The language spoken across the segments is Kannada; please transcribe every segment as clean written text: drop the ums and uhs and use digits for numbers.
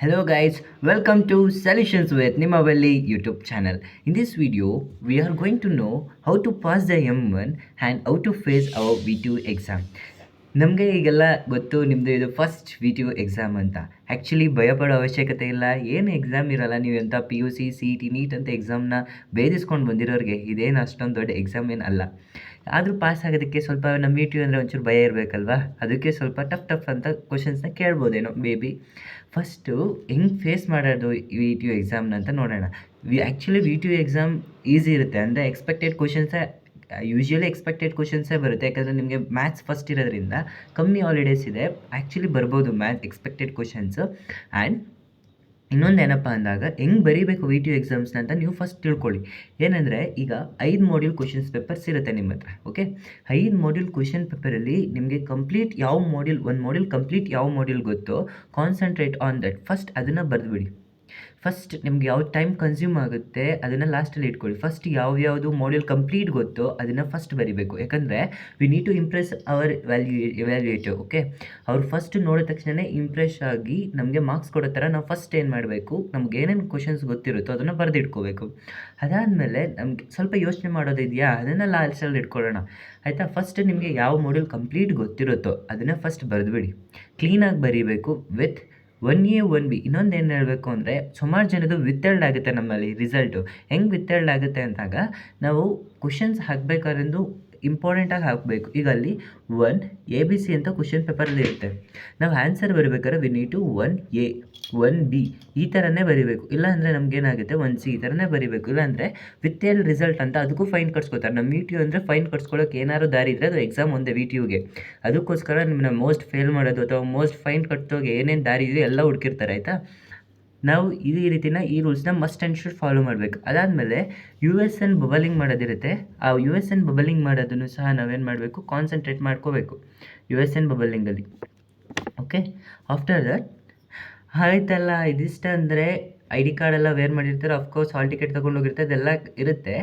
Hello guys, welcome to Solutions with Nimavalli YouTube channel. In this video, we are going to know how to pass the M1 and how to face our V2 exam. ನಮಗೆ ಈಗೆಲ್ಲ ಗೊತ್ತು ನಿಮ್ಮದು ಇದು ಫಸ್ಟ್ V2 ಎಕ್ಸಾಮ್ ಅಂತ. ಆ್ಯಕ್ಚುಲಿ ಭಯಪಡೋ ಅವಶ್ಯಕತೆ ಇಲ್ಲ, ಏನು ಎಕ್ಸಾಮ್ ಇರಲ್ಲ. ನೀವು ಎಂಥ PUC, CET, ನೀಟ್ ಅಂತ ಎಕ್ಸಾಮ್ನ ಬೇಧಿಸ್ಕೊಂಡು ಬಂದಿರೋರಿಗೆ ಇದೇನು ಅಷ್ಟೊಂದು ದೊಡ್ಡ ಎಕ್ಸಾಮ್ ಏನು ಅಲ್ಲ. ಆದರೂ ಪಾಸ್ ಆಗೋದಕ್ಕೆ ಸ್ವಲ್ಪ ನಮ್ಮ V2 ಅಂದರೆ ಒಂಚೂರು ಭಯ ಇರಬೇಕಲ್ವಾ, ಅದಕ್ಕೆ ಸ್ವಲ್ಪ ಟಫ್ ಅಂತ ಕ್ವಶನ್ಸ್ನ ಕೇಳ್ಬೋದೇನೋ ಮೇ ಬಿ. ಫಸ್ಟು ಹೆಂಗೆ ಫೇಸ್ ಮಾಡೋದು V2 ಎಕ್ಸಾಮ್ನ ಅಂತ ನೋಡೋಣ. ಆ್ಯಕ್ಚುಲಿ V2 ಎಕ್ಸಾಮ್ ಈಸಿ ಇರುತ್ತೆ, ಅಂದರೆ ಎಕ್ಸ್ಪೆಕ್ಟೆಡ್ ಕ್ವಶನ್ಸೇ ಯೂಶ್ವಲಿ ಎಕ್ಸ್ಪೆಕ್ಟೆಡ್ ಕ್ವಶನ್ಸೇ ಬರುತ್ತೆ. ಯಾಕಂದರೆ ನಿಮಗೆ ಮ್ಯಾಥ್ಸ್ ಫಸ್ಟ್ ಇರೋದ್ರಿಂದ ಕಮ್ಮಿ ಹಾಲಿಡೇಸ್ ಇದೆ, ಆ್ಯಕ್ಚುಲಿ ಬರ್ಬೋದು ಮ್ಯಾಥ್ಸ್ ಎಕ್ಸ್ಪೆಕ್ಟೆಡ್ ಕ್ವಶನ್ಸು. ಆ್ಯಂಡ್ ಇನ್ನೊಂದು ಏನಪ್ಪ ಅಂದಾಗ ಹೆಂಗೆ ಬರೀಬೇಕು V2 ಎಕ್ಸಾಮ್ಸ್ನ ಅಂತ ನೀವು ಫಸ್ಟ್ ತಿಳ್ಕೊಳ್ಳಿ. ಏನಂದರೆ ಈಗ 5 ಮಾಡ್ಯೂಲ್ ಕ್ವಶನ್ಸ್ ಪೇಪರ್ಸ್ ಇರುತ್ತೆ ನಿಮ್ಮ ಹತ್ರ. ಓಕೆ, 5 ಮಾಡ್ಯೂಲ್ ಕ್ವಶನ್ ಪೇಪರಲ್ಲಿ ನಿಮಗೆ ಕಂಪ್ಲೀಟ್ ಯಾವ ಮಾಡ್ಯೂಲ್, ಒಂದು ಮಾಡ್ಯೂಲ್ ಕಂಪ್ಲೀಟ್ ಯಾವ ಮಾಡ್ಯೂಲ್ ಗೊತ್ತೋ ಕಾನ್ಸಂಟ್ರೇಟ್ ಆನ್ ದಟ್. ಫಸ್ಟ್ ಅದನ್ನು ಬರೆದುಬಿಡಿ. ಫಸ್ಟ್ ನಿಮ್ಗೆ ಯಾವ ಟೈಮ್ ಕನ್ಸ್ಯೂಮ್ ಆಗುತ್ತೆ ಅದನ್ನು ಲಾಸ್ಟಲ್ಲಿ ಇಟ್ಕೊಳ್ಳಿ. ಫಸ್ಟ್ ಯಾವ್ಯಾವುದು ಮಾಡ್ಯೂಲ್ ಕಂಪ್ಲೀಟ್ ಗೊತ್ತೋ ಅದನ್ನು ಫಸ್ಟ್ ಬರಿಬೇಕು. ಯಾಕಂದರೆ we need to impress our valuator. Okay, ಅವ್ರು ಫಸ್ಟ್ ನೋಡಿದ ತಕ್ಷಣ ಇಂಪ್ರೆಸ್ ಆಗಿ ನಮಗೆ ಮಾರ್ಕ್ಸ್ ಕೊಡೋ ಥರ ನಾವು ಫಸ್ಟ್ ಏನು ಮಾಡಬೇಕು, ನಮ್ಗೆ ಏನೇನು ಕ್ವಶನ್ಸ್ ಗೊತ್ತಿರುತ್ತೋ ಅದನ್ನು ಬರೆದಿಟ್ಕೋಬೇಕು. ಅದಾದಮೇಲೆ ನಮಗೆ ಸ್ವಲ್ಪ ಯೋಚನೆ ಮಾಡೋದಿದೆಯಾ, ಅದನ್ನು ಲಾಸ್ಟಲ್ಲಿ ಇಟ್ಕೊಳ್ಳೋಣ. ಆಯಿತಾ? ಫಸ್ಟ್ ನಿಮಗೆ ಯಾವ ಮಾಡ್ಯೂಲ್ ಕಂಪ್ಲೀಟ್ ಗೊತ್ತಿರುತ್ತೋ ಅದನ್ನು ಫಸ್ಟ್ ಬರೆದುಬಿಡಿ. ಕ್ಲೀನಾಗಿ ಬರೀಬೇಕು ವಿತ್ 1A 1B. ಇನ್ನೊಂದು ಏನು ಹೇಳಬೇಕು ಅಂದರೆ, ಸುಮಾರು ಜನದ್ದು ವಿತ್ತಲ್ಡ್ ಆಗುತ್ತೆ ನಮ್ಮಲ್ಲಿ ರಿಸಲ್ಟು. ಹೆಂಗೆ ವಿತ್ತಲ್ಡ್ ಆಗುತ್ತೆ ಅಂದಾಗ ನಾವು ಕ್ವಶನ್ಸ್ ಹಾಕಬೇಕಾದ್ರೂ ಇಂಪಾರ್ಟೆಂಟಾಗಿ ಹಾಕಬೇಕು. ಈಗ ಅಲ್ಲಿ 1ABC ಅಂತ ಕ್ವಶನ್ ಪೇಪರಲ್ಲಿ ಇರುತ್ತೆ. ನಾವು ಆನ್ಸರ್ ಬರೀಬೇಕಾದ್ರೆ we need to 1A 1B ಈ ಥರನೇ ಬರೀಬೇಕು. ಇಲ್ಲಾಂದರೆ ನಮಗೇನಾಗುತ್ತೆ 1C ಈ ಥರನೇ ಬರೀಬೇಕು. ಇಲ್ಲಾಂದರೆ ವಿತ್ತಲ್ಡ್ ರಿಸಲ್ಟ್ ಅಂತ ಅದಕ್ಕೂ ಫೈನ್ ಕಟ್ಸ್ಕೊತಾರೆ. ನಮ್ಮ V2 ಅಂದರೆ ಫೈನ್ ಕಟ್ಸ್ಕೊಳ್ಳೋಕೆ ಏನಾದ್ರು ದಾರಿ ಇದ್ದರೆ ಅದು ಎಕ್ಸಾಮ್ ಒಂದೇ V2ಗೆ. ಅದಕ್ಕೋಸ್ಕರ ನಿಮ್ಮನ್ನ ಮೋಸ್ಟ್ ಫೇಲ್ ಮಾಡೋದು ಅಥವಾ ಮೋಸ್ಟ್ ಫೈನ್ ಕಟ್ಟೋಗೆ ಏನೇನು ದಾರಿ ಇದೆಯೋ ಎಲ್ಲ ಹುಡುಕಿರ್ತಾರೆ. ಆಯಿತಾ? ನಾವು ಈ ರೂಲ್ಸ್ನ ಮಸ್ಟ್ ಆ್ಯಂಡ್ ಶುಡ್ ಫಾಲೋ ಮಾಡಬೇಕು. ಅದಾದಮೇಲೆ USN ಬಬಲಿಂಗ್ ಮಾಡೋದಿರುತ್ತೆ. ಆ USN ಬಬಲಿಂಗ್ ಮಾಡೋದನ್ನು ಸಹ ನಾವೇನು ಮಾಡಬೇಕು, ಕಾನ್ಸಂಟ್ರೇಟ್ ಮಾಡ್ಕೋಬೇಕು USN ಬಬಲಿಂಗಲ್ಲಿ. ಓಕೆ, ಆಫ್ಟರ್ ದಟ್ ಆಯ್ತಲ್ಲ, ಇದಿಷ್ಟ ಅಂದರೆ ID ಕಾರ್ಡೆಲ್ಲ ವೇರ್ ಮಾಡಿರ್ತಾರೆ, ಅಫ್ಕೋರ್ಸ್ ಹಾಲ್ ಟಿಕೆಟ್ ತೊಗೊಂಡೋಗಿರ್ತಾರೆ, ಅದೆಲ್ಲ ಇರುತ್ತೆ.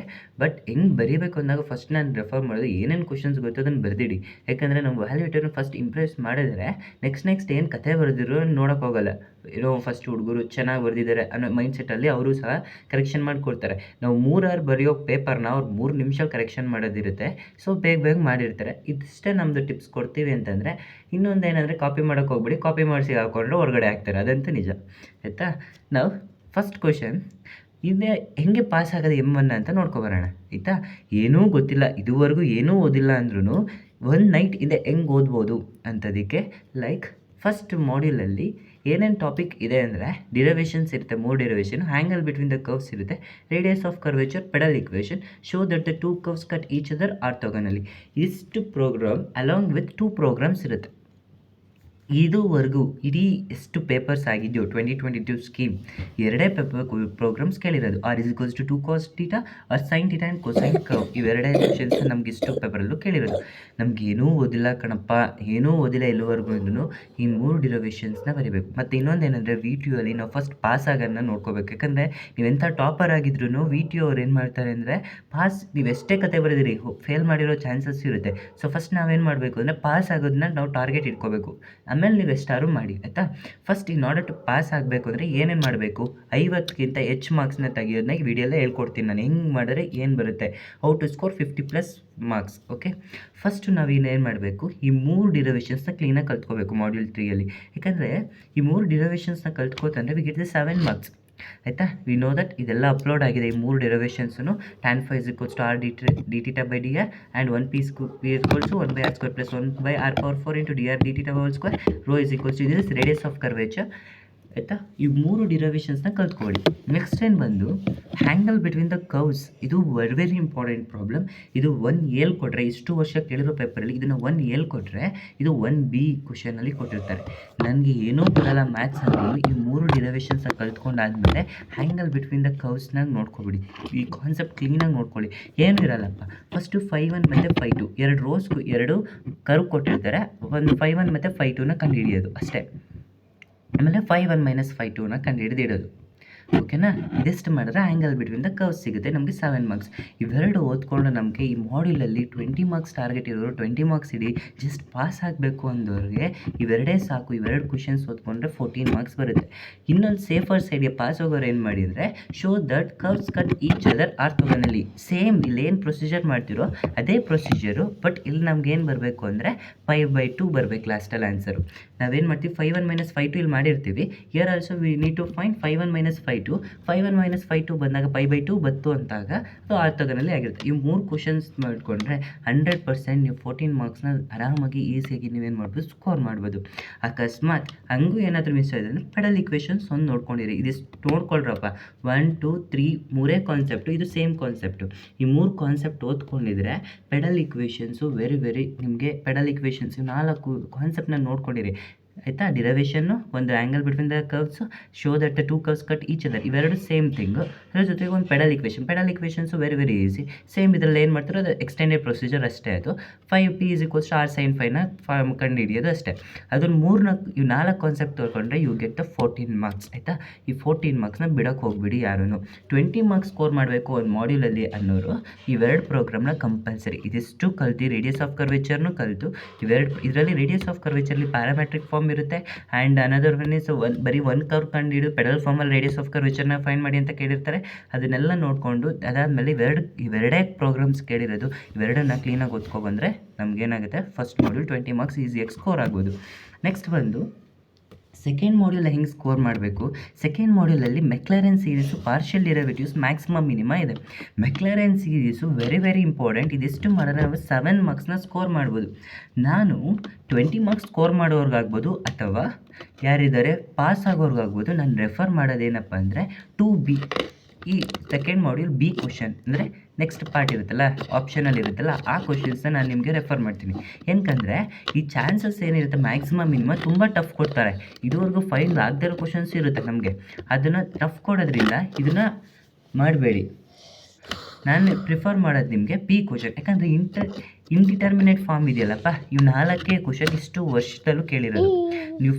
ಬಟ್ ಹೆಂಗೆ ಬರೀಬೇಕು ಅಂದಾಗ ಫಸ್ಟ್ ನಾನು ರೆಫರ್ ಮಾಡೋದು ಏನೇನು ಕ್ವಶನ್ಸ್ ಗೊತ್ತೋ ಅದನ್ನು ಬರೆದಿಡಿ. ಯಾಕಂದರೆ ನಮ್ಮ ವ್ಯಾಲ್ಯೂಟರ್ನ ಫಸ್ಟ್ ಇಂಪ್ರೆಸ್ ಮಾಡಿದ್ರೆ ನೆಕ್ಸ್ಟ್ ಏನು ಕತೆ ಬರೆದಿರೋ ನೋಡೋಕೆ ಹೋಗಲ್ಲ. ಏನೋ ಫಸ್ಟ್ ಹುಡುಗರು ಚೆನ್ನಾಗಿ ಬರೆದಿದ್ದಾರೆ ಅನ್ನೋ ಮೈಂಡ್ಸೆಟ್ಟಲ್ಲಿ ಅವರು ಸಹ ಕರೆಕ್ಷನ್ ಮಾಡಿಕೊಡ್ತಾರೆ. ನಾವು 3 ಅವರ್ ಬರೆಯೋ ಪೇಪರ್ನ ಅವ್ರು 3 ನಿಮಿಷ ಕರೆಕ್ಷನ್ ಮಾಡೋದಿರುತ್ತೆ. ಸೊ ಬೇಗ ಮಾಡಿರ್ತಾರೆ. ಇದಿಷ್ಟೇ ನಮ್ಮದು ಟಿಪ್ಸ್ ಕೊಡ್ತೀವಿ ಅಂತಂದರೆ. ಇನ್ನೊಂದು ಏನಂದರೆ, ಕಾಪಿ ಮಾಡೋಕ್ಕೆ ಹೋಗ್ಬಿಡಿ, ಕಾಪಿ ಮಾಡಿಸಿ ಹಾಕ್ಕೊಂಡ್ರೆ ಹೊರಗಡೆ ಹಾಕ್ತಾರೆ, ಅದಂತೂ ನಿಜ. ಆಯಿತಾ? ನಾವು ಫಸ್ಟ್ ಕ್ವಶನ್ ಇದೇ ಹೆಂಗೆ ಪಾಸ್ ಆಗೋದು M1 ಅಂತ ನೋಡ್ಕೊಬರೋಣ. ಆಯಿತಾ? ಏನೂ ಗೊತ್ತಿಲ್ಲ, ಇದುವರೆಗೂ ಏನೂ ಓದಿಲ್ಲ ಅಂದ್ರೂ ಒಂದು ನೈಟ್ ಇದೆ ಹೆಂಗೆ ಓದ್ಬೋದು ಅಂತದಕ್ಕೆ. ಲೈಕ್ ಫಸ್ಟ್ ಮಾಡ್ಯೂಲಲ್ಲಿ ಏನೇನು ಟಾಪಿಕ್ ಇದೆ ಅಂದರೆ, ಡಿರವೇಷನ್ಸ್ ಇರುತ್ತೆ, 3 derivation, angle between the curves ಇರುತ್ತೆ, radius of curvature, pedal equation, show that the 2 curves cut each other orthogonally. ಇಷ್ಟು ಪ್ರೋಗ್ರಾಮ್ ಅಲಾಂಗ್ ವಿತ್ 2 ಪ್ರೋಗ್ರಾಮ್ಸ್ ಇರುತ್ತೆ. ಇದುವರೆಗೂ ಇಡೀ ಎಷ್ಟು ಪೇಪರ್ಸ್ ಆಗಿದೆಯೋ 2022 ಸ್ಕೀಮ್, ಎರಡೇ ಪ್ರೋಗ್ರಾಮ್ಸ್ ಕೇಳಿರೋದು. R=2 cos θ or sin θ and cosine curve. ಇವೆರಡೇ ಕ್ವಶನ್ಸ್ ನಮ್ಗೆ ಇಷ್ಟು ಪೇಪರಲ್ಲೂ ಕೇಳಿರೋದು. ನಮಗೇನೂ ಓದಿಲ್ಲ ಕಣಪ್ಪ, ಏನೂ ಓದಿಲ್ಲ ಇಲ್ಲಿವರೆಗೂ ಅಂದ್ರೂ ಈ 3 ಡಿರವೇಷನ್ಸ್ನ ಬರೀಬೇಕು. ಮತ್ತು ಇನ್ನೊಂದೇನೆಂದರೆ, V2 ಅಲ್ಲಿ ನಾವು ಫಸ್ಟ್ ಪಾಸ್ ಆಗೋದನ್ನ ನೋಡ್ಕೋಬೇಕು. ಯಾಕಂದರೆ ನೀವೆಂಥ ಟಾಪರ್ ಆಗಿದ್ರೂ V2 ಅವ್ರು ಏನು ಮಾಡ್ತಾರೆ ಅಂದರೆ, ನೀವು ಎಷ್ಟೇ ಕತೆ ಬರೆದಿರಿ ಫೇಲ್ ಮಾಡಿರೋ ಚಾನ್ಸಸ್ ಇರುತ್ತೆ. ಸೊ ಫಸ್ಟ್ ನಾವೇನು ಮಾಡಬೇಕು ಅಂದರೆ, ಪಾಸ್ ಆಗೋದನ್ನ ನಾವು ಟಾರ್ಗೆಟ್ ಇಟ್ಕೋಬೇಕು. ಆಮೇಲೆ ನೀವು ಎಷ್ಟಾದ್ರು ಮಾಡಿ. ಆಯಿತಾ? First in order to pass ಆಗಬೇಕು ಅಂದರೆ ಏನೇನು ಮಾಡಬೇಕು, 50ಕ್ಕಿಂತ ಹೆಚ್ಚು ಮಾರ್ಕ್ಸ್ನ ತೆಗಿಯೋದನ್ನ ಈ ವಿಡಿಯೋಲ್ಲೇ ಹೇಳ್ಕೊಡ್ತೀನಿ ನಾನು. ಹೆಂಗೆ ಮಾಡಿದ್ರೆ ಏನು ಬರುತ್ತೆ, how to score 50+ marks. Okay, first ನಾವು ಇನ್ನೇನು ಮಾಡಬೇಕು, ಈ 3 ಡಿರವೇಷನ್ಸ್ನ ಕ್ಲೀನಾಗಿ ಕಲ್ತ್ಕೋಬೇಕು ಮಾಡ್ಯೂಲ್ 3ಯಲ್ಲಿ. ಯಾಕಂದರೆ ಈ 3 ಡಿರವೇಷನ್ಸ್ನ ಕಲ್ತ್ಕೋತಂದರೆ ವಿ ಗೆಟ್ ದ 7 ಮಾರ್ಕ್ಸ್. ಆಯಿತಾ? ವಿ ನೋ ದಟ್ ಇದೆಲ್ಲ ಅಪ್ಲೋಡ್ ಆಗಿದೆ ಈ 3 ಡಿರವೇಷನ್ಸು. tan phi = r dθ/dr and 1p² 1/r² + 1/r⁴ into dr dθ². ρ = this radius of curvature. ಆಯಿತಾ? ಈ 3 ಡಿರವೇಷನ್ಸ್ನ ಕಲ್ತ್ಕೊಳ್ಳಿ. ನೆಕ್ಸ್ಟ್ ಏನು ಬಂದು ಆ್ಯಂಗಲ್ ಬಿಟ್ವೀನ್ ದ ಕರ್ವ್ಸ್. ಇದು ವೆರಿ ಇಂಪಾರ್ಟೆಂಟ್ ಪ್ರಾಬ್ಲಮ್. ಇದು 1A ಕೊಟ್ಟರೆ, ಇಷ್ಟು ವರ್ಷ ಕೇಳಿರೋ ಪೇಪರಲ್ಲಿ ಇದನ್ನು 1A ಕೊಟ್ಟರೆ, ಇದು 1B ಕ್ವಶನಲ್ಲಿ ಕೊಟ್ಟಿರ್ತಾರೆ. ನನಗೆ ಏನೂ ಬರಲ್ಲ ಮ್ಯಾಥ್ಸ್ ಅಂದರೂ ಈ 3 ಡಿರವೇಷನ್ಸ್ನ ಕಲ್ತ್ಕೊಂಡಾದ್ಮೇಲೆ ಆ್ಯಂಗಲ್ ಬಿಟ್ವೀನ್ ದ ಕರ್ವ್ಸ್ನಾಗ ನೋಡ್ಕೊಬಿಡಿ. ಈ ಕಾನ್ಸೆಪ್ಟ್ ಕ್ಲೀನಾಗಿ ನೋಡ್ಕೊಳ್ಳಿ. ಏನೂ ಇರಲ್ಲಪ್ಪ, ಫಸ್ಟು φ1 ಮತ್ತು φ2 2 ಕರ್ವ್ ಕೊಟ್ಟಿರ್ತಾರೆ. ಒಂದು φ1 ಮತ್ತು φ2ನ ಕಂಡುಹಿಡಿಯೋದು ಅಷ್ಟೇ. ಆಮೇಲೆ φ1 - φ2ನ ಕಂಡುಹಿಡಿದಿಡೋದು. ಓಕೆನಾ. ಇದೆಷ್ಟು ಮಾಡಿದ್ರೆ ಆ್ಯಂಗಲ್ ಬಿಟ್ವೀನ್ ದ ಕರ್ವ್ಸ್ ಸಿಗುತ್ತೆ, ನಮಗೆ 7 ಮಾರ್ಕ್ಸ್. ಇವೆರಡು ಓದ್ಕೊಂಡು ನಮಗೆ ಈ ಮಾಡ್ಯೂಲಲ್ಲಿ 20 ಮಾರ್ಕ್ಸ್ ಟಾರ್ಗೆಟ್ ಇರೋರು 20 ಮಾರ್ಕ್ಸ್ ಇಡಿ ಜಸ್ಟ್ ಪಾಸ್ ಆಗಬೇಕು ಅಂದವ್ರಿಗೆ ಇವೆರಡೇ ಸಾಕು. ಇವೆರಡು ಕ್ವಶನ್ಸ್ ಓದ್ಕೊಂಡ್ರೆ 14 ಮಾರ್ಕ್ಸ್ ಬರುತ್ತೆ. ಇನ್ನೊಂದು ಸೇಫರ್ ಸೈಡ್ಗೆ ಪಾಸ್ ಹೋಗೋರು ಏನು ಮಾಡಿದರೆ, show that curves cut each other orthogonally. Same ಇಲ್ಲೇನು ಪ್ರೊಸೀಜರ್ ಮಾಡ್ತಿರೋ ಅದೇ ಪ್ರೊಸೀಜರು, ಬಟ್ ಇಲ್ಲಿ ನಮ್ಗೆ ಏನು ಬರಬೇಕು ಅಂದರೆ 5/2 ಬರಬೇಕು ಲಾಸ್ಟಲ್ಲಿ ಆನ್ಸರು. ನಾವೇನು ಮಾಡ್ತೀವಿ, 5/1 - 5/2 ಇಲ್ಲಿ ಮಾಡಿರ್ತೀವಿ. Here also we need to find 5/1 - 5/2. 5/1 - 5/2 ಬಂದಾಗ 5/2 ಬಂತು ಅಂತಾಗ ಅದು ಆರ್ಥೋಗೋನಲಿ ಆಗಿರುತ್ತೆ. ಈ 3 ಕ್ವಶನ್ಸ್ ಮಾಡಿಕೊಂಡ್ರೆ 100% ನೀವು 14 ಮಾರ್ಕ್ಸ್ನ ಆರಾಮಾಗಿ ಈಸಿಯಾಗಿ ನೀವೇನು ಮಾಡ್ಬೋದು, ಸ್ಕೋರ್ ಮಾಡ್ಬೋದು. ಅಕಸ್ಮಾತ್ ಹಂಗೂ ಏನಾದರೂ ಮಿಸ್ ಆಗಿದೆ ಅಂದರೆ ಪೆಡಲ್ ಈಕ್ವೇಷನ್ಸ್ ಒಂದು ನೋಡ್ಕೊಂಡಿರಿ. ಇದಿಷ್ಟು ನೋಡ್ಕೊಳ್ರಪ್ಪ, 1 2 3 ಮೂರೇ ಕಾನ್ಸೆಪ್ಟು, ಇದು ಸೇಮ್ ಕಾನ್ಸೆಪ್ಟು. ಈ 3 ಕಾನ್ಸೆಪ್ಟ್ ಓದ್ಕೊಂಡಿದ್ರೆ ಪೆಡಲ್ ಈಕ್ವೇಷನ್ಸು ವೆರಿ ನಿಮಗೆ ಪೆಡಲ್ ಈಕ್ವೇಷನ್ಸ್ 4 ಕಾನ್ಸೆಪ್ಟನ್ನ ನೋಡ್ಕೊಂಡಿರಿ ಆಯಿತಾ. ಡಿರೈವೇಷನ್ನು, ಒಂದು angle between the curves, show that the 2 curves cut each other, ಇವೆರಡು ಸೇಮ್ ಥಿಂಗು. ಅದ್ರ ಜೊತೆಗೆ ಒಂದು pedal equations very easy. Same ಇದರಲ್ಲಿ ಏನು ಮಾಡ್ತಾರೋ ಅದು ಎಕ್ಸ್ಟೆಂಡೆಡ್ ಪ್ರೊಸೀಜರ್ ಅಷ್ಟೇ. ಅದು 5p = r sin φ ಕಂಡು ಹಿಡಿಯೋದು ಅಷ್ಟೇ. ಅದನ್ನು 4 ಕಾನ್ಸೆಪ್ಟ್ ತೊಗೊಂಡ್ರೆ ಯು ಗೆಟ್ ದ 14 ಮಾರ್ಕ್ಸ್ ಆಯಿತಾ. ಈ 14 ಮಾರ್ಕ್ಸ್ನ ಬಿಡೋಕ್ಕೆ ಹೋಗ್ಬಿಡಿ ಯಾರೂ. 20 ಮಾರ್ಕ್ಸ್ ಸ್ಕೋರ್ ಮಾಡಬೇಕು ಒಂದು ಮಾಡ್ಯೂಲಲ್ಲಿ ಅನ್ನೋರು ಇವೆರಡು ಪ್ರೋಗ್ರಾಮ್ನ ಕಂಪಲ್ಸರಿ ಇದಿಷ್ಟು ಕಲ್ತು ರೇಡಿಯಸ್ ಆಫ್ ಕರ್ವೇಚರ್ನು ಕಲಿತು ಇದರಲ್ಲಿ ರೇಡಿಯಸ್ ಆಫ್ ಕರ್ವೇಚರ್ಲಿ ಪ್ಯಾರಾಮೆಟ್ರಿಕ್ ಫಾರ್ಮ್ ಇರುತ್ತೆ. ಆ್ಯಂಡ್ ಅನದರ್ ಒನ್ ಇಸ್ ಬರೀ ಒಂದು ಕರ್ವ್ ಕಂಡುಹಿಡಿದು ಪೆಡಲ್ ಫಾರ್ಮಲ್ಲಿ ರೇಡಿಯಸ್ ಆಫ್ ಕರ್ವೇಚರ್ನ ಫೈಂಡ್ ಮಾಡಿ ಅಂತ ಕೇಳಿರ್ತಾರೆ. ಅದನ್ನೆಲ್ಲ ನೋಡಿಕೊಂಡು ಅದಾದಮೇಲೆ ಇವೆರಡೇ ಪ್ರೋಗ್ರಾಮ್ಸ್ ಕೇಳಿರೋದು, ಇವೆರಡನ್ನ ಕ್ಲೀನಾಗಿ ಓದ್ಕೊಬಂದರೆ ನಮಗೇನಾಗುತ್ತೆ, ಫಸ್ಟ್ ಮಾಡ್ಯೂಲ್ 20 ಮಾರ್ಕ್ಸ್ ಈಸಿಯಾಗಿ ಸ್ಕೋರ್ ಆಗ್ಬೋದು. ನೆಕ್ಸ್ಟ್ ಬಂದು ಸೆಕೆಂಡ್ ಮಾಡ್ಯೂಲ್ ಹೆಂಗೆ ಸ್ಕೋರ್ ಮಾಡಬೇಕು. ಸೆಕೆಂಡ್ ಮಾಡ್ಯೂಲಲ್ಲಿ Maclaurin series partial derivatives maximum minima ಇದೆ. Maclaurin series very important. ಇದಿಷ್ಟು ಮಾಡಿದ್ರೆ ನಾವು 7 ಮಾರ್ಕ್ಸ್ನ ಸ್ಕೋರ್ ಮಾಡ್ಬೋದು. ನಾನು 20 ಮಾರ್ಕ್ಸ್ ಸ್ಕೋರ್ ಮಾಡೋರ್ಗಾಗ್ಬೋದು ಅಥವಾ ಯಾರಿದ್ದಾರೆ ಪಾಸ್ ಆಗೋರ್ಗಾಗ್ಬೋದು. ನಾನು ರೆಫರ್ ಮಾಡೋದೇನಪ್ಪ ಅಂದರೆ 2B, ಈ ಸೆಕೆಂಡ್ ಮಾಡ್ಯೂಲ್ B ಕ್ವಶನ್ ಅಂದರೆ ನೆಕ್ಸ್ಟ್ ಪಾರ್ಟ್ ಇರುತ್ತಲ್ಲ, ಆಪ್ಷನಲ್ಲಿ ಇರುತ್ತಲ್ಲ, ಆ ಕ್ವಶನ್ಸ್ನ ನಾನು ನಿಮಗೆ ರೆಫರ್ ಮಾಡ್ತೀನಿ. ಏನಕ್ಕಂದರೆ ಈ ಚಾನ್ಸಸ್ ಏನಿರುತ್ತೆ ಮ್ಯಾಕ್ಸಿಮಮ್ ಮಿನಿಮಮ್ ತುಂಬ ಟಫ್ ಕೊಡ್ತಾರೆ. ಇದುವರೆಗೂ ಫೈಲ್ ಆಗದೇ ಇರೋ ಕ್ವಶನ್ಸ್ ಇರುತ್ತೆ ನಮಗೆ, ಅದನ್ನು ಟಫ್ ಕೊಡೋದ್ರಿಂದ ಇದನ್ನು ಮಾಡಬೇಡಿ. ನಾನು ಪ್ರಿಫರ್ ಮಾಡೋದು ನಿಮಗೆ ಪಿ ಕ್ವಶನ್. ಯಾಕಂದರೆ ಇನ್ಡಿಟರ್ಮಿನೇಟ್ ಫಾರ್ಮ್ ಇದೆಯಲ್ಲಪ್ಪ, ಇವು 4 ಕ್ವಶನ್ ಇಷ್ಟು ವರ್ಷದಲ್ಲೂ ಕೇಳಿರೋದು. ನೀವು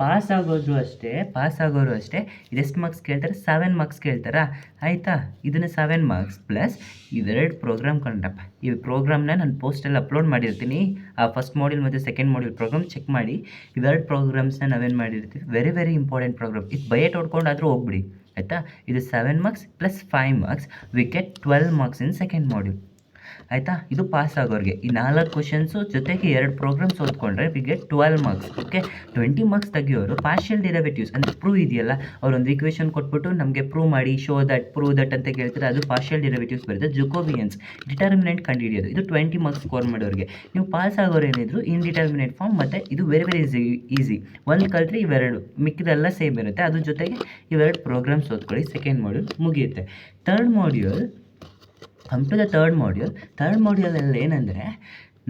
ಪಾಸ್ ಆಗೋರು ಅಷ್ಟೇ ಇದೆಷ್ಟು ಮಾರ್ಕ್ಸ್ ಕೇಳ್ತಾರೆ, 7 ಮಾರ್ಕ್ಸ್ ಕೇಳ್ತಾರಾ ಆಯಿತಾ. ಇದನ್ನು 7 ಮಾರ್ಕ್ಸ್ ಪ್ಲಸ್ ಇವೆರಡು ಪ್ರೋಗ್ರಾಮ್ ಕಂಡಪ್ಪ. ಈ ಪ್ರೋಗ್ರಾಮ್ನ ನಾನು ಪೋಸ್ಟಲ್ಲಿ ಅಪ್ಲೋಡ್ ಮಾಡಿರ್ತೀನಿ. ಆ ಫಸ್ಟ್ ಮಾಡ್ಯೂಲ್ ಮತ್ತು ಸೆಕೆಂಡ್ ಮಾಡ್ಯೂಲ್ ಪ್ರೋಗ್ರಾಮ್ ಚೆಕ್ ಮಾಡಿ. ಇವೆರಡು ಪ್ರೋಗ್ರಾಮ್ಸ್ನ ನಾವೇನು ಮಾಡಿರ್ತೀವಿ, ವೆರಿ ಇಂಪಾರ್ಟೆಂಟ್ ಪ್ರೋಗ್ರಾಮ್. ಇದು ಬಯಟ್ ಹೊಡ್ಕೊಂಡಾದರೂ ಹೋಗ್ಬಿಡಿ ಆಯಿತಾ. ಇದು 7 marks plus 5 marks, we get 12 marks in second module ಆಯಿತಾ. ಇದು ಪಾಸ್ ಆಗೋರಿಗೆ ಈ 4 ಕ್ವಶನ್ಸು ಜೊತೆಗೆ 2 ಪ್ರೋಗ್ರಾಮ್ಸ್ ಓದ್ಕೊಂಡ್ರೆ we get 12 marks. Okay, 20 marks ತೆಗಿಯೋರು ಪಾರ್ಷಿಯಲ್ ಡಿರೈವೇಟಿವ್ಸ್ ಅಂದರೆ ಪ್ರೂವ್ ಇದೆಯಲ್ಲ, ಅವರೊಂದು ಈಕ್ವೇಷನ್ ಕೊಟ್ಬಿಟ್ಟು ನಮಗೆ ಪ್ರೂವ್ ಮಾಡಿ, ಶೋ ದಟ್, ಪ್ರೂವ್ ದಟ್ ಅಂತ ಕೇಳ್ತಾರೆ. ಅದು ಪಾರ್ಷಿಯಲ್ ಡಿರೈವೇಟಿವ್ಸ್ ಬರುತ್ತೆ. ಜಕೋಬಿಯನ್ಸ್ ಡಿಟರ್ಮಿನೆಂಟ್ ಕಂಡುಹಿಡಿಯೋದು, ಇದು 20 ಮಾರ್ಕ್ಸ್ ಸ್ಕೋರ್ ಮಾಡೋರಿಗೆ. ನೀವು ಪಾಸ್ ಆಗೋರು ಏನಿದ್ರು ಇನ್ಡಿಟರ್ಮಿನೆಂಟ್ ಫಾರ್ಮ್ ಮತ್ತು ಇದು ವೆರಿ ಈಸಿ. ಒಂದು ಕಲ್ತ್ರೆ ಇವೆರಡು ಮಿಕ್ಕಿದೆಲ್ಲ ಸೇಮ್ ಇರುತ್ತೆ. ಅದ್ರ ಜೊತೆಗೆ ಇವೆರಡು ಪ್ರೋಗ್ರಾಮ್ಸ್ ಓದ್ಕೊಳ್ಳಿ, ಸೆಕೆಂಡ್ ಮಾಡ್ಯೂಲ್ ಮುಗಿಯುತ್ತೆ. Third module come to the third ಮಾಡ್ಯೂಲಲ್ಲಿ ಏನಂದರೆ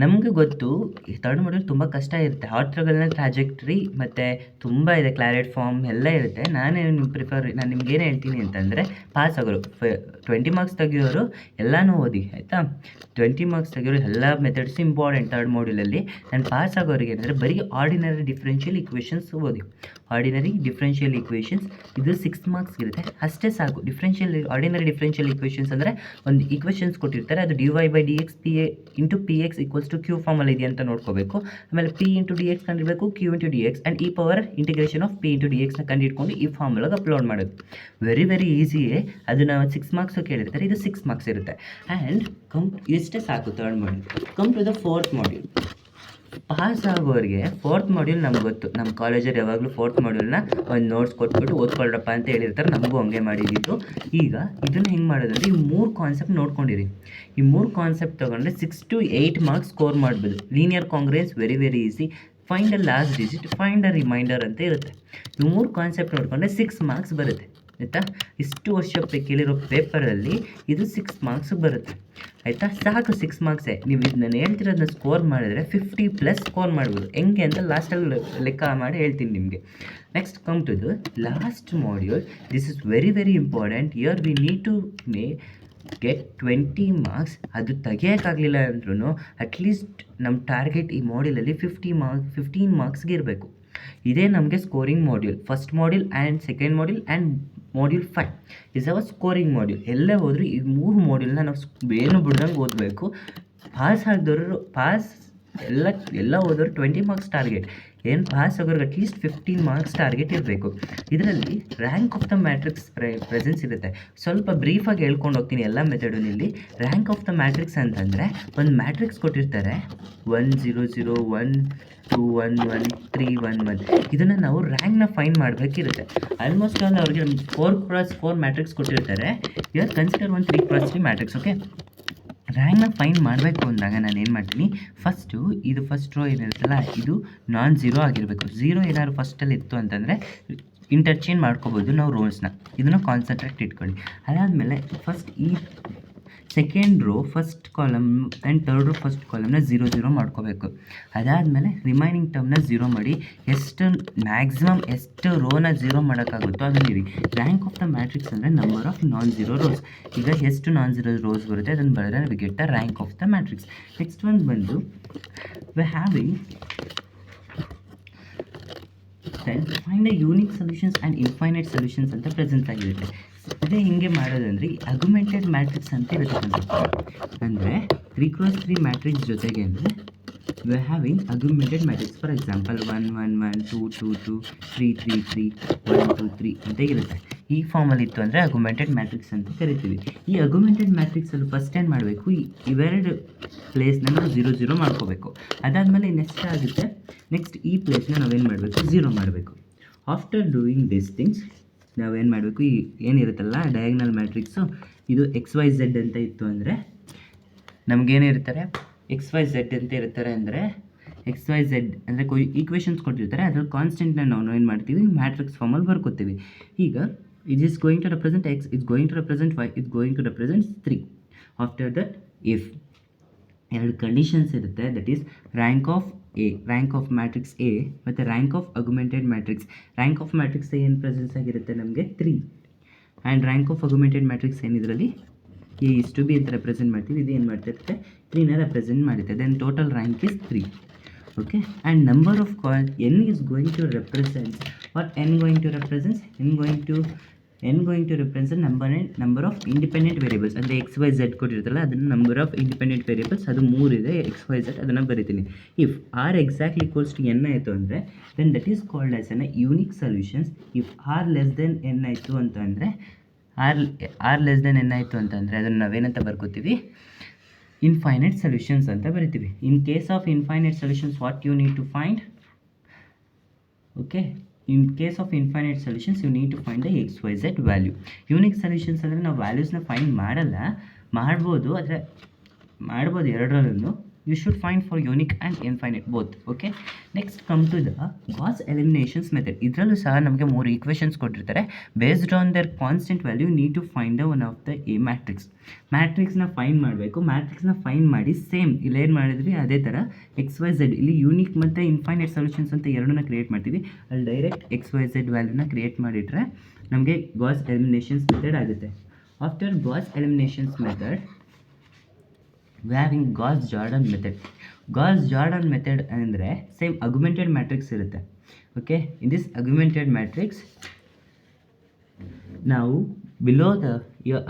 ನಮಗೆ ಗೊತ್ತು ಈ ಥರ್ಡ್ ಮಾಡ್ಯೂಲ್ ತುಂಬ ಕಷ್ಟ ಇರುತ್ತೆ. ಆರ್ಥೋಗೋನಲ್ ಟ್ರಾಜೆಕ್ಟರಿ ಮತ್ತು ತುಂಬ ಇದೆ, ಕ್ಲಾರೆಟ್ ಫಾರ್ಮ್ ಎಲ್ಲ ಇರುತ್ತೆ. ನಾನು ನಿಮ್ಗೇನು ಹೇಳ್ತೀನಿ ಅಂತಂದರೆ ಪಾಸ್ ಆಗೋರು 20 ಮಾರ್ಕ್ಸ್ ತೆಗಿಯೋರು ಎಲ್ಲನೂ ಓದಿ ಆಯಿತಾ. 20 ಮಾರ್ಕ್ಸ್ ತೆಗಿಯೋರು ಎಲ್ಲ ಮೆಥಡ್ಸ್ ಇಂಪಾರ್ಟೆಂಟ್ ಥರ್ಡ್ ಮಾಡ್ಯೂಲಲ್ಲಿ. ನಾನು ಪಾಸ್ ಆಗೋರಿಗೆ ಏನಂದರೆ ಬರೀ ಆರ್ಡಿನರಿ ಡಿಫ್ರೆನ್ಷಿಯಲ್ ಈಕ್ವೇಷನ್ಸ್ ಓದಿ. ಆರ್ಡಿನರಿ ಡಿಫ್ರೆನ್ಷಿಯಲ್ ಈಕ್ವೇಷನ್ಸ್ ಇದು 6 ಮಾರ್ಕ್ಸ್ ಇರುತ್ತೆ, ಅಷ್ಟೇ ಸಾಕು. ಆರ್ಡಿನರಿ ಡಿಫ್ರೆನ್ಷಿಯಲ್ ಈಕ್ವೇಷನ್ಸ್ ಅಂದರೆ ಒಂದು ಈಕ್ವೇಷನ್ಸ್ ಕೊಟ್ಟಿರ್ತಾರೆ, ಅದು dy/dx px = q ಫಾರ್ಮಲ್ಲಿ ಇದೆ ಅಂತ ನೋಡ್ಕೋಬೇಕು. ಆಮೇಲೆ p × dx ಕಂಡಿರಬೇಕು, q × dx and e power integration of p × dxನ ಕಂಡಿಡ್ಕೊಂಡು ಈ ಫಾರ್ಮುಲಾಗೆ ಅಪ್ಲೋಡ್ ಮಾಡೋದು. ವೆರಿ ಈಸಿಯೇ. ಅದನ್ನು 6 ಮಾರ್ಕ್ಸು ಕೇಳಿರ್ತಾರೆ, ಇದು 6 ಮಾರ್ಕ್ಸ್ ಇರುತ್ತೆ. ಆ್ಯಂಡ್ ಇಷ್ಟೇ ಸಾಕು third module. Come to the fourth module. Pass ಆಗೋರಿಗೆ ಫೋರ್ತ್ ಮಾಡ್ಯೂಲ್ ನಮ್ಗೆ ಗೊತ್ತು. ನಮ್ಮ ಕಾಲೇಜಲ್ಲಿ ಯಾವಾಗಲೂ ಫೋರ್ತ್ ಮಾಡ್ಯೂಲ್ನ ಒಂದು ನೋಟ್ಸ್ ಕೊಟ್ಬಿಟ್ಟು ಓದ್ಕೊಳ್ರಪ್ಪ ಅಂತ ಹೇಳಿರ್ತಾರೆ. ನಮಗೂ ಹಂಗೆ ಮಾಡಿದ್ದಿತ್ತು. ಈಗ ಇದನ್ನು ಹೆಂಗೆ ಮಾಡೋದಂದರೆ ಈ 3 ಕಾನ್ಸೆಪ್ಟ್ ನೋಡ್ಕೊಂಡಿರಿ. ಈ 3 ಕಾನ್ಸೆಪ್ಟ್ ತೊಗೊಂಡ್ರೆ 6 to 8 ಮಾರ್ಕ್ಸ್ ಸ್ಕೋರ್ ಮಾಡ್ಬೋದು. Linear ಕಾಂಗ್ರೆನ್ಸ್ very easy. Find the last digit, find the reminder ಅಂತ ಇರುತ್ತೆ. ಈ 3 ಕಾನ್ಸೆಪ್ಟ್ ನೋಡಿಕೊಂಡ್ರೆ 6 ಮಾರ್ಕ್ಸ್ ಬರುತ್ತೆ ಆಯಿತಾ. ಇಷ್ಟು ವರ್ಷ ಕೇಳಿರೋ ಪೇಪರಲ್ಲಿ ಇದು 6 ಮಾರ್ಕ್ಸ್ ಬರುತ್ತೆ ಆಯಿತಾ. ಸಾಕು 6 ಮಾರ್ಕ್ಸೇ. ನೀವು ಇದು ನಾನು ಹೇಳ್ತಿರೋದನ್ನ ಸ್ಕೋರ್ ಮಾಡಿದ್ರೆ 50+ ಸ್ಕೋರ್ ಮಾಡ್ಬೋದು. ಹೆಂಗೆ ಅಂತ ಲಾಸ್ಟಲ್ಲಿ ಲೆಕ್ಕ ಮಾಡಿ ಹೇಳ್ತೀನಿ ನಿಮಗೆ. Next come to the last module. This is very important. Here we need to get 20 marks. ಅದು ತೆಗಿಯೋಕ್ಕಾಗಲಿಲ್ಲ ಅಂದ್ರೂ ಅಟ್ಲೀಸ್ಟ್ ನಮ್ಮ ಟಾರ್ಗೆಟ್ ಈ ಮಾಡ್ಯೂಲಲ್ಲಿ 15 ಮಾರ್ಕ್ಸ್ಗೆ ಇರಬೇಕು. ಇದೇ ನಮಗೆ scoring module. First module and second module and module 5 is our scoring module. ಎಲ್ಲೇ ಹೋದರೂ ಈ 3 ಮಾಡ್ಯೂಲ್ನ ನಾವು ಏನು ಬಿಡ್ದಂಗೆ ಓದಬೇಕು. ಪಾಸ್ ಆಗಿದವರು ಎಲ್ಲ ಓದೋರು 20 ಮಾರ್ಕ್ಸ್ ಟಾರ್ಗೆಟ್. ಏನು ಪಾಸ್ ಆಗೋರಿಗೆ ಅಟ್ಲೀಸ್ಟ್ 15 ಮಾರ್ಕ್ಸ್ ಟಾರ್ಗೆಟ್ ಇರಬೇಕು. ಇದರಲ್ಲಿ rank of the matrix presence ಇರುತ್ತೆ. ಸ್ವಲ್ಪ ಬ್ರೀಫಾಗಿ ಹೇಳ್ಕೊಂಡು ಹೋಗ್ತೀನಿ ಎಲ್ಲ ಮೆಥಡಲ್ಲಿ. ರ್ಯಾಂಕ್ ಆಫ್ ದ ಮ್ಯಾಟ್ರಿಕ್ಸ್ ಅಂತಂದರೆ ಒಂದು ಮ್ಯಾಟ್ರಿಕ್ಸ್ ಕೊಟ್ಟಿರ್ತಾರೆ 1 0 0 1 2 1 1 3 1 1. ಇದನ್ನು ನಾವು ರ್ಯಾಂಕ್ನ ಫೈನ್ ಮಾಡಬೇಕಿರುತ್ತೆ. ಆಲ್ಮೋಸ್ಟ್ ಆಲ್ ಅವ್ರಿಗೆ 4x4 ಮ್ಯಾಟ್ರಿಕ್ಸ್ ಕೊಟ್ಟಿರ್ತಾರೆ. ಇವಾಗ ಕನ್ಸಿಡರ್ 1 3x3 ಮ್ಯಾಟ್ರಿಕ್ಸ್. ಓಕೆ, ರ್ಯಾಂಕ್ನ ಫೈನ್ ಮಾಡಬೇಕು ಅಂದಾಗ ನಾನು ಏನು ಮಾಡ್ತೀನಿ, ಇದು ಫಸ್ಟ್ ರೋ ಏನಿರುತ್ತಲ್ಲ ಇದು ನಾನ್ ಝೀರೋ ಆಗಿರಬೇಕು. ಝೀರೋ ಏನಾದ್ರು ಫಸ್ಟಲ್ಲಿ ಇತ್ತು ಅಂತಂದರೆ ಇಂಟರ್ಚೇಂಜ್ ಮಾಡ್ಕೋಬೋದು ನಾವು ರೋಸ್ನ. ಇದನ್ನು ಕಾನ್ಸಂಟ್ರೇಟ್ ಇಟ್ಕೊಳ್ಳಿ. ಅದಾದಮೇಲೆ ಫಸ್ಟ್ ಈ second row first column and third row first ಕಾಲಮ್ನ 0 0 ಮಾಡ್ಕೋಬೇಕು. ಅದಾದಮೇಲೆ ರಿಮೈನಿಂಗ್ ಟರ್ಮ್ನ 0 ಮಾಡಿ ಮ್ಯಾಕ್ಸಿಮಮ್ ಎಷ್ಟು ರೋನ 0 ಮಾಡೋಕ್ಕಾಗುತ್ತೋ ಅದನ್ನು ಇರಿ. ರ್ಯಾಂಕ್ ಆಫ್ ದ ಮ್ಯಾಟ್ರಿಕ್ಸ್ ಅಂದರೆ number of non zero rose. ಈಗ ಎಷ್ಟು ನಾನ್ ಝೀರೋ ರೋಸ್ ಬರುತ್ತೆ ಅದನ್ನು ಬರೆದ್ರೆ we get the rank of the matrix. Next ಒಂದು ಬಂದು V having find the unique solutions and infinite solutions ಅಂತ ಪ್ರೆಸೆಂಟ್ ಆಗಿರುತ್ತೆ. ಅದೇ ಹಿಂಗೆ ಮಾಡೋದಂದರೆ ಅಗ್ಯುಮೆಂಟೆಡ್ ಮ್ಯಾಟ್ರಿಕ್ಸ್ ಅಂತ ಇರುತ್ತೆ. ಅಂದರೆ 3x3 ಮ್ಯಾಟ್ರಿಕ್ಸ್ ಜೊತೆಗೆ ಅಂದರೆ we having augmented matrix. For example 1 1 1 2 2 2 3 3 3 1 2 3 ಅಂತ ಇರುತ್ತೆ. ಈ ಫಾರ್ಮಲ್ಲಿ ಇತ್ತು ಅಂದರೆ ಅಗ್ಯುಮೆಂಟೆಡ್ ಮ್ಯಾಟ್ರಿಕ್ಸ್ ಅಂತ ಕರಿತೀವಿ. ಈ ಅಗ್ಯುಮೆಂಟೆಡ್ ಮ್ಯಾಟ್ರಿಕ್ಸಲ್ಲಿ ಫಸ್ಟ್ ಏನು ಮಾಡಬೇಕು, ಇವೆರಡು ಪ್ಲೇಸ್ನ ನಾವು 0 0 ಮಾಡ್ಕೋಬೇಕು. ಅದಾದಮೇಲೆ ನೆಕ್ಸ್ಟ್ ಆಗುತ್ತೆ, ನೆಕ್ಸ್ಟ್ ಈ ಪ್ಲೇಸ್ನ ನಾವೇನು ಮಾಡಬೇಕು, 0 ಮಾಡಬೇಕು. ಆಫ್ಟರ್ ಡೂಯಿಂಗ್ ದಿಸ್ ಥಿಂಗ್ಸ್ ನಾವೇನು ಮಾಡಬೇಕು, ಈ ಏನಿರುತ್ತಲ್ಲ ಡಯಾಗ್ನಲ್ ಮ್ಯಾಟ್ರಿಕ್ಸು ಇದು XYZ ಅಂತ ಇತ್ತು ಅಂದರೆ ನಮಗೇನಿರ್ತಾರೆ XYZ ಅಂತ ಇರ್ತಾರೆ. ಅಂದರೆ XYZ ಅಂದರೆ ಈಕ್ವೇಷನ್ಸ್ ಕೊಟ್ಟಿರ್ತಾರೆ, ಅದ್ರಲ್ಲಿ ಕಾನ್ಸ್ಟೆಂಟ್ನ ನಾವು ಏನು ಮಾಡ್ತೀವಿ, ಮ್ಯಾಟ್ರಿಕ್ಸ್ ಫಾರ್ಮಲ್ಲಿ ಬರ್ಕೋತೀವಿ. ಈಗ it is going to represent X, it's going to represent Y, it's going to represent 3. After that if ಎರಡು ಕಂಡೀಷನ್ಸ್ ಇರುತ್ತೆ, that is rank of matrix A ಮತ್ತು rank of augmented matrix. Rank of matrix ಏನು ಪ್ರೆಸೆನ್ಸ್ ಆಗಿರುತ್ತೆ ನಮಗೆ 3 and rank of augmented matrix ಏನಿದ್ರಲ್ಲಿ ಎ ಇಸ್ ಟು ಬಿ ಅಂತ ರೆಪ್ರೆಸೆಂಟ್ ಮಾಡ್ತೀವಿ. ಇದು ಏನು ಮಾಡ್ತಿರುತ್ತೆ, 3ನ ರೆಪ್ರೆಸೆಂಟ್ ಮಾಡುತ್ತೆ. Then total rank is 3. Okay, and number of n is going to represent what n going to represent, n going to represent number of independent variables. ಅಂದರೆ XYZ ಕೊಟ್ಟಿರುತ್ತಲ್ಲ ಅದನ್ನು ನಂಬರ್ ಆಫ್ ಇಂಡಿಪೆಂಡೆಂಟ್ ವೇರಿಯೇಬಲ್ಸ್ ಅದು 3 ಇದೆ. XYZ ಅದನ್ನು ಬರಿತೀನಿ. If r exactly equals to n ಆಯಿತು ಅಂದರೆ then that is called as an unique solutions. If r less than n ಆಯಿತು ಅಂತ ಅಂದರೆ r less than n ಆಯಿತು ಅಂತಂದರೆ ಅದನ್ನು ನಾವೇನಂತ ಬರ್ಕೋತೀವಿ, ಇನ್ಫೈನೈಟ್ ಸೊಲ್ಯೂಷನ್ಸ್ ಅಂತ ಬರಿತೀವಿ. In case of infinite solutions what you need to find, okay, in case of infinite solutions you need to find the XYZ value. Unique solutions ಅಂದರೆ ನಾವು ವ್ಯಾಲ್ಯೂಸ್ನ ಫೈಂಡ್ ಮಾಡ್ಬೋದು ಎರಡರಲ್ಲೂ. You should find for unique and infinite both. Okay, next come to the Gauss eliminations method. ಇದರಲ್ಲೂ ಸಹ ನಮಗೆ 3 ಈಕ್ವೇಷನ್ಸ್ ಕೊಟ್ಟಿರ್ತಾರೆ. Based on their constant value need to find the one of the A ಮ್ಯಾಟ್ರಿಕ್ಸ್ನ ಫೈಂಡ್ ಮಾಡಬೇಕು. ಮ್ಯಾಟ್ರಿಕ್ಸ್ನ ಫೈಂಡ್ ಮಾಡಿ ಸೇಮ್ ಇಲ್ಲೇನು ಮಾಡಿದ್ವಿ ಅದೇ ಥರ XYZ ಇಲ್ಲಿ ಯೂನಿಕ್ ಮತ್ತು ಇನ್ಫೈನೈಟ್ ಸೊಲ್ಯೂಷನ್ಸ್ ಅಂತ ಎರಡನ್ನ ಕ್ರಿಯೇಟ್ ಮಾಡ್ತೀವಿ. ಅಲ್ಲಿ ಡೈರೆಕ್ಟ್ XYZ ವ್ಯಾಲ್ಯೂನ ಕ್ರಿಯೇಟ್ ಮಾಡಿಟ್ರೆ ನಮಗೆ ಗಾಸ್ ಎಲಿಮಿನೇಷನ್ಸ್ ಮೆಥಡ್ ಆಗುತ್ತೆ. After Gauss eliminations method we having Gauss Jordan method. Gauss Jordan method ಅಂದರೆ ಸೇಮ್ ಅಗ್ಯುಮೆಂಟೆಡ್ ಮ್ಯಾಟ್ರಿಕ್ಸ್ ಇರುತ್ತೆ. Okay, in this augmented matrix ನಾವು ಬಿಲೋ ದ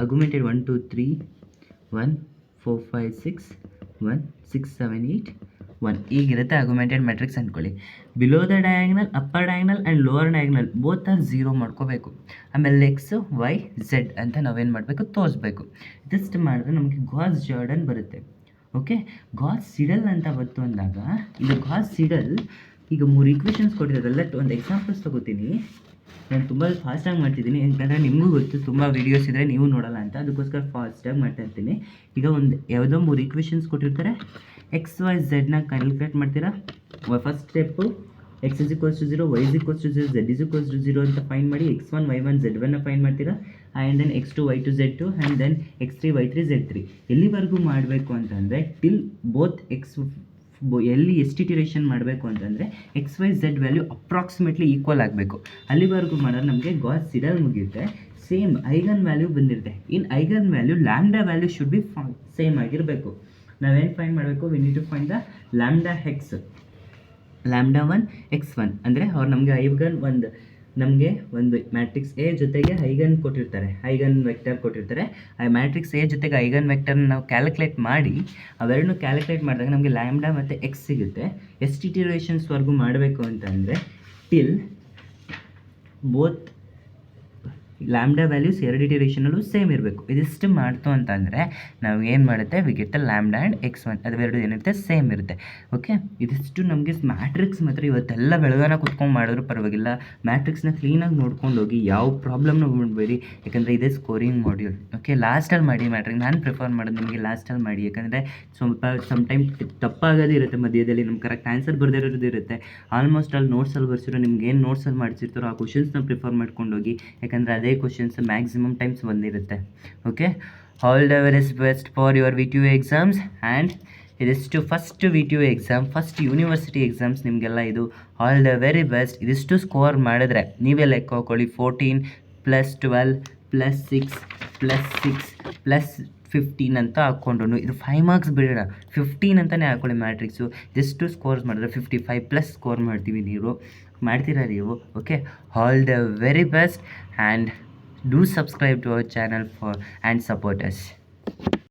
ಅಗ್ಯುಮೆಂಟೆಡ್ 1 2 3 1 4 5 6 1 6 7 8 1 ಈಗಿರುತ್ತೆ ಅಗ್ಯುಮೆಂಟೆಡ್ ಮ್ಯಾಟ್ರಿಕ್ಸ್ ಅಂದ್ಕೊಳ್ಳಿ. Below the diagonal, upper diagonal and lower diagonal both are 0 ಮಾಡ್ಕೋಬೇಕು. ಆಮೇಲೆ X Y Z ಅಂತ ನಾವೇನು ಮಾಡಬೇಕು, ತೋರಿಸ್ಬೇಕು. ಇದಿಷ್ಟು ಮಾಡಿದ್ರೆ ನಮಗೆ ಗಾಸ್ ಜಾರ್ಡನ್ ಬರುತ್ತೆ. ಓಕೆ, ಗಾಸ್ ಸಿಡಲ್ ಅಂತ ಬಂತು ಅಂದಾಗ ಇದು ಗಾಸ್ ಸಿಡಲ್ ಈಗ 3 ಈಕ್ವೇಷನ್ಸ್ ಕೊಟ್ಟಿರೋದಲ್ಲ. ಒಂದು ಎಕ್ಸಾಂಪಲ್ಸ್ ತೊಗೋತೀನಿ. ನಾನು ತುಂಬ ಫಾಸ್ಟಾಗಿ ಮಾಡ್ತಿದ್ದೀನಿ, ಯಾಕಂದರೆ ನಿಮಗೂ ಗೊತ್ತು ತುಂಬ ವೀಡಿಯೋಸ್ ಇದ್ದರೆ ನೀವು ನೋಡೋಲ್ಲ ಅಂತ, ಅದಕ್ಕೋಸ್ಕರ ಫಾಸ್ಟಾಗಿ ಮಾಡ್ತಾ ಇರ್ತೀನಿ. ಈಗ ಒಂದು ಯಾವುದೋ 3 ಈಕ್ವೇಷನ್ಸ್ ಕೊಟ್ಟಿರ್ತಾರೆ. XYZ ಕ್ಯಾಲ್ಕುಲೇಟ್ ಮಾಡ್ತೀರಾ. First step x is equals to 0, y is equals to 0, z is equals to 0 ಅಂತ ಫೈಂಡ್ ಮಾಡಿ x1 y1 z1 ಫೈಂಡ್ ಮಾಡ್ತೀರಾ. And then x2 y2 z2 and then x3 y3 z3 ಎಲ್ಲಿವರೆಗೂ ಮಾಡಬೇಕು ಅಂತಂದರೆ ಟಿಲ್ ಬೋತ್ ಎಲ್ಲಿ ಎಸ್ಟಿಟೇಷನ್ ಮಾಡಬೇಕು ಅಂತಂದರೆ XYZ ವ್ಯಾಲ್ಯೂ ಅಪ್ರಾಕ್ಸಿಮೇಟ್ಲಿ ಈಕ್ವಲ್ ಆಗಬೇಕು. ಅಲ್ಲಿವರೆಗೂ ಮಾಡಿದ್ರೆ ನಮಗೆ ಗಾಸ್ ಸಿಡಲ್ ಮುಗಿಯುತ್ತೆ. ಸೇಮ್ ಐಗನ್ ವ್ಯಾಲ್ಯೂ ಬಂದಿರುತ್ತೆ. In eigen value lambda value should be same ಆಗಿರಬೇಕು. ನಾವೇನು ಫೈಂಡ್ ಮಾಡಬೇಕು, we need to find the lambda hex. Lambda 1 x1 ಅಂದರೆ ಅವ್ರು ನಮಗೆ ನಮಗೆ ಒಂದು ಮ್ಯಾಟ್ರಿಕ್ಸ್ ಎ ಜೊತೆಗೆ ಐಗನ್ ಕೊಟ್ಟಿರ್ತಾರೆ, ಐಗನ್ ವೆಕ್ಟರ್ ಕೊಟ್ಟಿರ್ತಾರೆ. ಆ ಮ್ಯಾಟ್ರಿಕ್ಸ್ ಎ ಜೊತೆಗೆ ಐಗನ್ ವೆಕ್ಟರ್ನ ನಾವು ಕ್ಯಾಲ್ಕುಲೇಟ್ ಮಾಡಿ ಅವೆರಡನ್ನೂ ಕ್ಯಾಲ್ಕುಲೇಟ್ ಮಾಡಿದಾಗ ನಮಗೆ ಲ್ಯಾಂಬ್ಡಾ ಮತ್ತು ಎಕ್ಸ್ ಸಿಗುತ್ತೆ. ಎಷ್ಟು ಇಟರೇಷನ್ಸ್ವರೆಗೂ ಮಾಡಬೇಕು ಅಂತಂದರೆ ಟಿಲ್ ಬೋತ್ ಲ್ಯಾಂಬ್ಡಾ ವ್ಯಾಲ್ಯೂಸ್ ಎರಡು ಇಟರೇಷನಲ್ಲೂ ಸೇಮ್ ಇರಬೇಕು. ಇದಿಷ್ಟು ಮಾಡ್ತು ಅಂತಂದರೆ ನಾವು ಏನು ಮಾಡುತ್ತೆ, we get the lambda and x1 ಅವೆರಡು ಏನಿರುತ್ತೆ ಸೇಮ್ ಇರುತ್ತೆ. ಓಕೆ, ಇದಿಷ್ಟು ನಮಗೆ ಮ್ಯಾಟ್ರಿಕ್ಸ್ ಮಾತ್ರ ಇವತ್ತೆಲ್ಲ ಬೆಳಗಾನ ಕುತ್ಕೊಂಡು ಮಾಡಿದ್ರು ಪರವಾಗಿಲ್ಲ. ಮ್ಯಾಟ್ರಿಕ್ಸ್ನ ಕ್ಲೀನಾಗಿ ನೋಡ್ಕೊಂಡು ಹೋಗಿ, ಯಾವ ಪ್ರಾಬ್ಲಮ್ನ ಮಾಡಬೇಡಿ, ಯಾಕಂದರೆ ಇದೇ ಸ್ಕೋರಿಂಗ್ ಮಾಡ್ಯೂಲ್. ಓಕೆ, ಲಾಸ್ಟಲ್ಲಿ ಮಾಡಿ ಮ್ಯಾಟ್ರಿಕ್. ನಾನು ಪ್ರಿಫರ್ ಮಾಡೋದು ನಿಮಗೆ ಲಾಸ್ಟಲ್ಲಿ ಮಾಡಿ, ಯಾಕಂದರೆ ಸ್ವಲ್ಪ ಸಮ್ಟೈಮ್ ತಪ್ಪಾಗೋದು ಇರುತ್ತೆ ಮಧ್ಯದಲ್ಲಿ, ನಮ್ಗೆ ಕರೆಕ್ಟ್ ಆನ್ಸರ್ ಬರೆದಿರೋದು ಇರುತ್ತೆ. ಆಲ್ಮೋಸ್ಟ್ ಅಲ್ಲಿ ನೋಟ್ಸಲ್ಲಿ ಬರ್ಸಿರೋ ನಿಮ್ಗೆ ಏನು ನೋಟ್ಸಲ್ಲಿ ಮಾಡಿಸಿರ್ತಾರೋ ಆ ಕ್ವಶನ್ಸ್ನ ಪ್ರಿಫರ್ ಮಾಡ್ಕೊಂಡು ಹೋಗಿ, ಯಾಕಂದರೆ ಅದೇ ಕ್ವಶನ್ಸ್ ಮ್ಯಾಕ್ಸಿಮಮ್ ಟೈಮ್ಸ್ ಬಂದಿರುತ್ತೆ. Okay, all the very best for your VTU exams. And ಇದಿಷ್ಟು first VTU exam, first university exams ನಿಮಗೆಲ್ಲ ಇದು. All the very best. ಇದಿಷ್ಟು ಸ್ಕೋರ್ ಮಾಡಿದ್ರೆ ನೀವೇ ಲೆಕ್ಕ ಹಾಕೊಳ್ಳಿ, 14 + 12 + 6 + 6 + 15 ಅಂತ ಹಾಕ್ಕೊಂಡ್ರು ಇದು 5 ಮಾರ್ಕ್ಸ್ ಬಿಡೋಣ, 15 ಅಂತಲೇ ಹಾಕೊಳ್ಳಿ ಮ್ಯಾಟ್ರಿಕ್ಸು. ಇದಿಷ್ಟು ಸ್ಕೋರ್ಸ್ ಮಾಡಿದ್ರೆ 55+ ಸ್ಕೋರ್ ಮಾಡ್ತೀರಾ ನೀವು. Okay, all the very best. And do subscribe to our channel and support us.